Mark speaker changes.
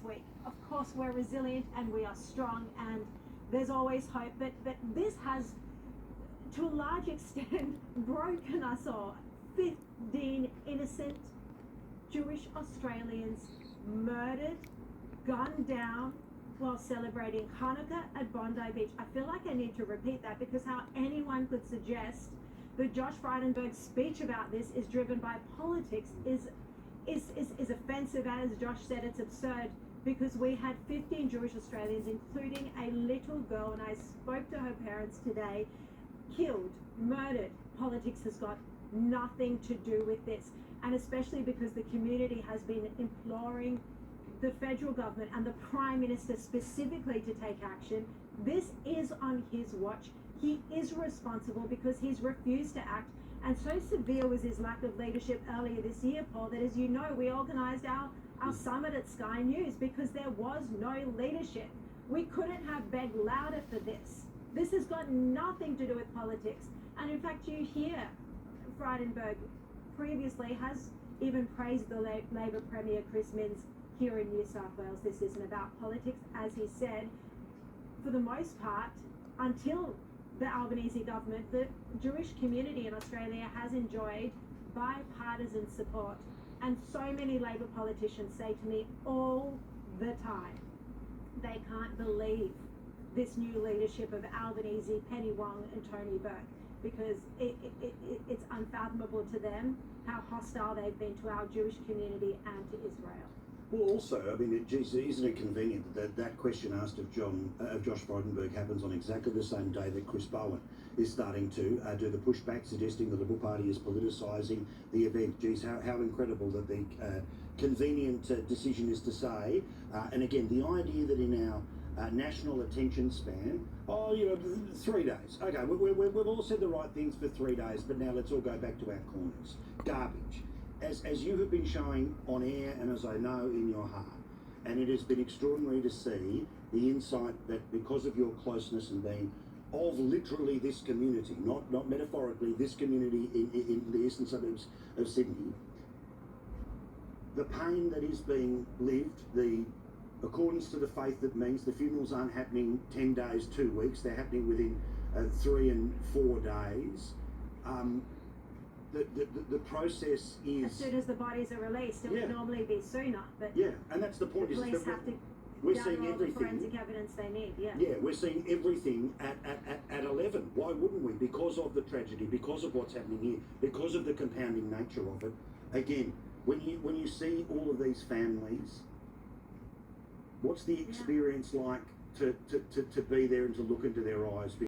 Speaker 1: week. Of course, we're resilient and we are strong, and there's always hope, but this has, to a large extent, broken us all. 15 innocent Jewish Australians murdered, gunned down while celebrating Hanukkah at Bondi Beach. I feel like I need to repeat that, because how anyone could suggest that Josh Frydenberg's speech about this is driven by politics is offensive. As Josh said, it's absurd, because we had 15 Jewish Australians, including a little girl, and I spoke to her parents today, killed, murdered. Politics has got nothing to do with this, and especially because the community has been imploring the federal government and the Prime Minister specifically to take action. This is on his watch. He is responsible because he's refused to act, and so severe was his lack of leadership earlier this year, Paul, that, as you know, we organised our summit at Sky News because there was no leadership. We couldn't have begged louder for this. This has got nothing to do with politics, and in fact you hear Frydenberg previously has even praised the Labor Premier Chris Minns here in New South Wales. This isn't about politics, as he said. For the most part, until the Albanese government, the Jewish community in Australia has enjoyed bipartisan support, and so many Labor politicians say to me all the time they can't believe this new leadership of Albanese, Penny Wong and Tony Burke, because it's unfathomable to them how hostile they've been to our Jewish community and to Israel.
Speaker 2: Well, also, I mean, isn't it convenient that that question asked of Josh Frydenberg happens on exactly the same day that Chris Bowen is starting to do the pushback, suggesting the Liberal Party is politicising the event. Geez, how incredible that the convenient decision is to say. And again, the idea that in our national attention span, 3 days. Okay, we've all said the right things for 3 days, but now let's all go back to our corners. Garbage. As you have been showing on air, and as I know in your heart, and it has been extraordinary to see the insight that, because of your closeness and being of literally this community, not metaphorically, this community in the eastern suburbs of Sydney, the pain that is being lived, the accordance to the faith that means the funerals aren't happening 10 days, 2 weeks, they're happening within 3 and 4 days. The process is...
Speaker 1: As soon as the bodies are released, it would normally be sooner, but...
Speaker 2: Yeah, and that's the point.
Speaker 1: The police have to
Speaker 2: we're
Speaker 1: gather
Speaker 2: seeing
Speaker 1: all the
Speaker 2: everything.
Speaker 1: forensic evidence they need, yeah.
Speaker 2: Yeah, we're seeing everything at 11. Why wouldn't we? Because of the tragedy, because of what's happening here, because of the compounding nature of it. Again, when you see all of these families, what's the experience like to be there and to look into their eyes?